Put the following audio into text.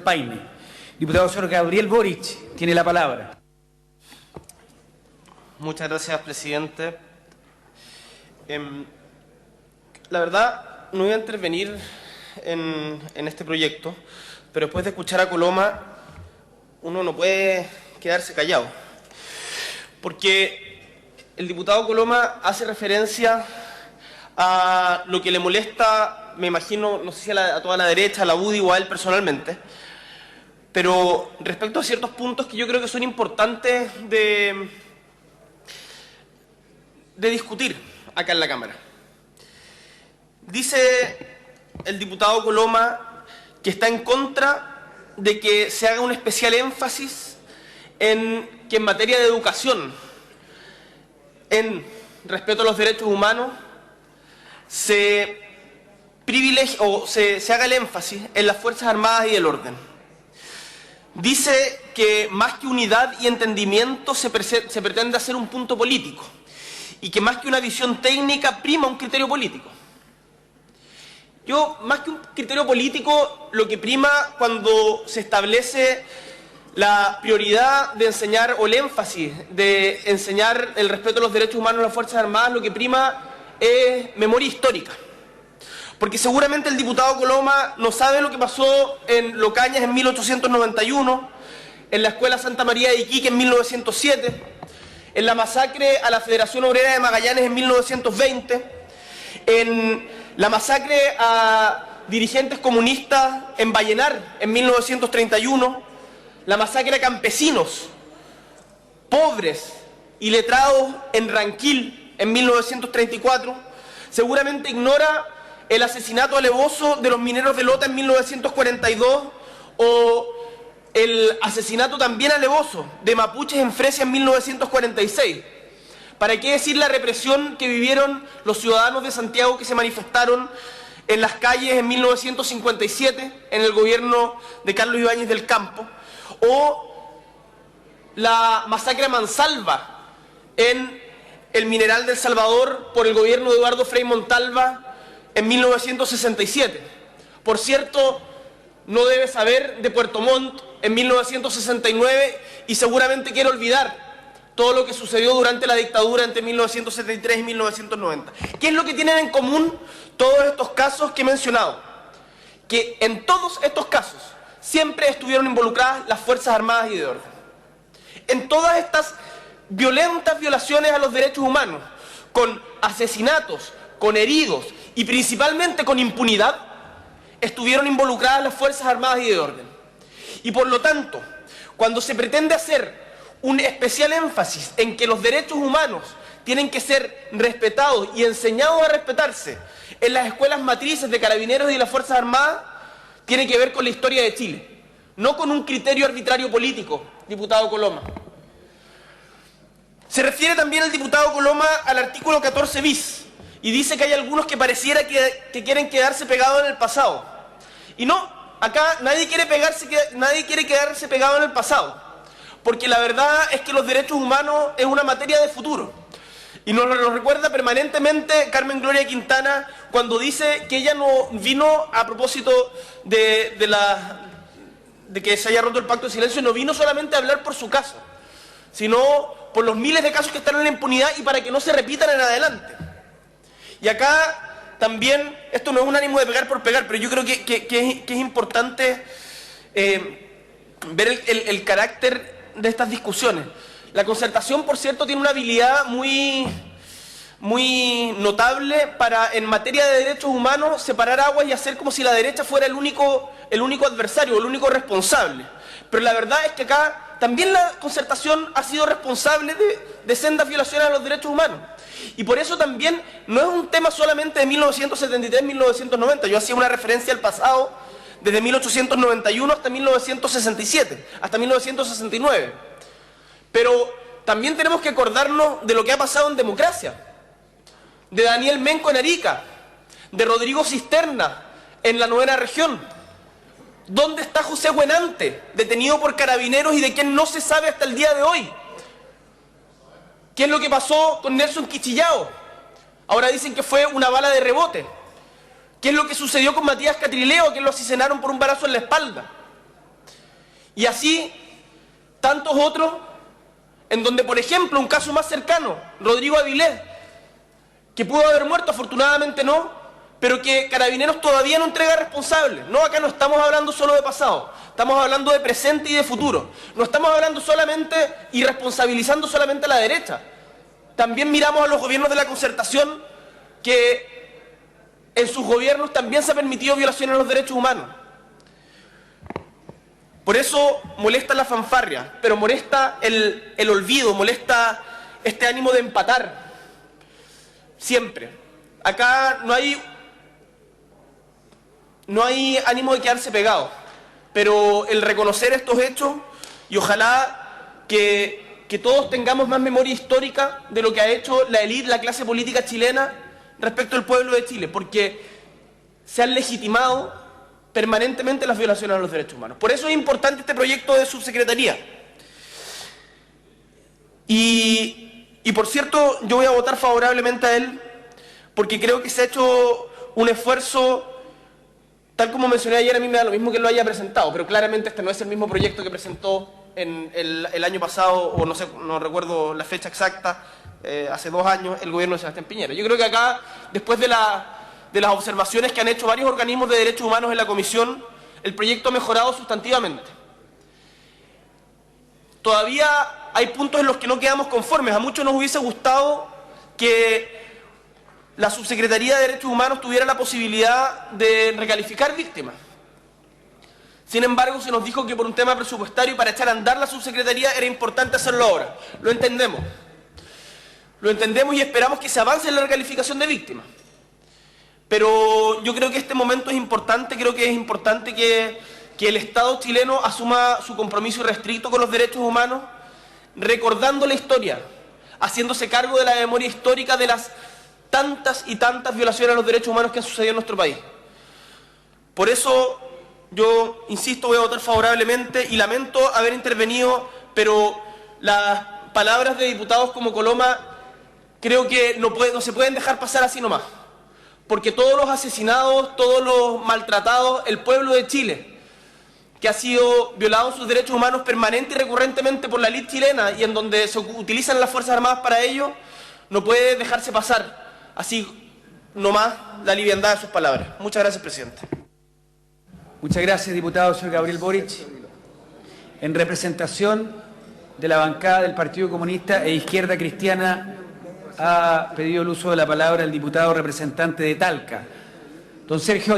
Paine. Diputado señor Gabriel Boric, tiene la palabra. Muchas gracias, presidente. La verdad, no voy a intervenir en este proyecto, pero después de escuchar a Coloma, uno no puede quedarse callado. Porque el diputado Coloma hace referencia a lo que le molesta, me imagino, no sé si a toda la derecha, a la UDI o a él personalmente, pero respecto a ciertos puntos que yo creo que son importantes de discutir acá en la Cámara. Dice el diputado Coloma que está en contra de que se haga un especial énfasis en que en materia de educación, en respeto a los derechos humanos, se privilegie o se haga el énfasis en las Fuerzas Armadas y del orden. Dice que más que unidad y entendimiento se pretende hacer un punto político y que más que una visión técnica prima un criterio político. Yo, más que un criterio político, lo que prima cuando se establece la prioridad de enseñar o el énfasis de enseñar el respeto a los derechos humanos en las Fuerzas Armadas, lo que prima es memoria histórica. Porque seguramente el diputado Coloma no sabe lo que pasó en Locañas en 1891, en la Escuela Santa María de Iquique en 1907, en la masacre a la Federación Obrera de Magallanes en 1920, en la masacre a dirigentes comunistas en Vallenar en 1931, la masacre a campesinos, pobres y letrados en Ranquil en 1934, seguramente ignora el asesinato alevoso de los mineros de Lota en 1942 o el asesinato también alevoso de mapuches en Fresia en 1946. ¿Para qué decir la represión que vivieron los ciudadanos de Santiago que se manifestaron en las calles en 1957 en el gobierno de Carlos Ibáñez del Campo? O la masacre a mansalva en el Mineral del Salvador por el gobierno de Eduardo Frei Montalva en 1967. Por cierto, no debe saber de Puerto Montt en 1969 y seguramente quiere olvidar todo lo que sucedió durante la dictadura entre 1973 y 1990. ¿Qué es lo que tienen en común todos estos casos que he mencionado? Que en todos estos casos siempre estuvieron involucradas las Fuerzas Armadas y de orden. En todas estas violentas violaciones a los derechos humanos, con asesinatos, con heridos y principalmente con impunidad, estuvieron involucradas las Fuerzas Armadas y de orden. Y por lo tanto, cuando se pretende hacer un especial énfasis en que los derechos humanos tienen que ser respetados y enseñados a respetarse en las escuelas matrices de Carabineros y de las Fuerzas Armadas, tiene que ver con la historia de Chile, no con un criterio arbitrario político, diputado Coloma. Se refiere también el diputado Coloma al artículo 14 bis y dice que hay algunos que pareciera que quieren quedarse pegados en el pasado. Y no, acá nadie quiere quedarse pegado en el pasado, porque la verdad es que los derechos humanos es una materia de futuro. Y nos lo recuerda permanentemente Carmen Gloria Quintana cuando dice que ella no vino a propósito de que se haya roto el pacto de silencio, no vino solamente a hablar por su caso, sino por los miles de casos que están en la impunidad y para que no se repitan en adelante. Y acá también, esto no es un ánimo de pegar por pegar, pero yo creo que es importante ver el carácter de estas discusiones. La concertación, por cierto, tiene una habilidad muy notable para, en materia de derechos humanos, separar aguas y hacer como si la derecha fuera el único adversario, el único responsable. Pero la verdad es que acá también la concertación ha sido responsable de sendas violaciones a los derechos humanos. Y por eso también no es un tema solamente de 1973-1990. Yo hacía una referencia al pasado desde 1891 hasta 1967, hasta 1969. Pero también tenemos que acordarnos de lo que ha pasado en democracia, de Daniel Menco en Arica, de Rodrigo Cisterna en la 9ª región. ¿Dónde está José Buenante, detenido por Carabineros y de quien no se sabe hasta el día de hoy? ¿Qué es lo que pasó con Nelson Quichillao? Ahora dicen que fue una bala de rebote. ¿Qué es lo que sucedió con Matías Catrileo, que lo asesinaron por un balazo en la espalda? Y así, tantos otros, en donde, por ejemplo, un caso más cercano, Rodrigo Avilés, que pudo haber muerto, afortunadamente no, pero que Carabineros todavía no entrega responsables. No, acá no estamos hablando solo de pasado, estamos hablando de presente y de futuro. No estamos hablando solamente y responsabilizando solamente a la derecha. También miramos a los gobiernos de la concertación que en sus gobiernos también se ha permitido violaciones a los derechos humanos. Por eso molesta la fanfarria, pero molesta el olvido, molesta este ánimo de empatar. Siempre. Acá no hay ánimo de quedarse pegado, pero el reconocer estos hechos y ojalá que todos tengamos más memoria histórica de lo que ha hecho la élite, la clase política chilena respecto al pueblo de Chile, porque se han legitimado permanentemente las violaciones a los derechos humanos. Por eso es importante este proyecto de subsecretaría. Y por cierto, yo voy a votar favorablemente a él, porque creo que se ha hecho un esfuerzo, tal como mencioné ayer, a mí me da lo mismo que lo haya presentado, pero claramente este no es el mismo proyecto que presentó en el año pasado, o no sé, no recuerdo la fecha exacta, hace 2 años, el gobierno de Sebastián Piñera. Yo creo que acá, después de las observaciones que han hecho varios organismos de derechos humanos en la comisión, el proyecto ha mejorado sustantivamente. Todavía hay puntos en los que no quedamos conformes. A muchos nos hubiese gustado que la Subsecretaría de Derechos Humanos tuviera la posibilidad de recalificar víctimas. Sin embargo, se nos dijo que por un tema presupuestario y para echar a andar la subsecretaría era importante hacerlo ahora. Lo entendemos. Lo entendemos y esperamos que se avance en la recalificación de víctimas. Pero yo creo que este momento es importante, creo que es importante que el Estado chileno asuma su compromiso irrestricto con los derechos humanos, recordando la historia, haciéndose cargo de la memoria histórica de las tantas y tantas violaciones a los derechos humanos que han sucedido en nuestro país. Por eso, yo insisto, voy a votar favorablemente y lamento haber intervenido, pero las palabras de diputados como Coloma creo que no se pueden dejar pasar así nomás. Porque todos los asesinados, todos los maltratados, el pueblo de Chile, que ha sido violado en sus derechos humanos permanente y recurrentemente por la élite chilena y en donde se utilizan las Fuerzas Armadas para ello, no puede dejarse pasar así nomás la liviandad de sus palabras. Muchas gracias, presidente. Muchas gracias, diputado señor Gabriel Boric. En representación de la bancada del Partido Comunista e Izquierda Cristiana, ha pedido el uso de la palabra el diputado representante de Talca, don Sergio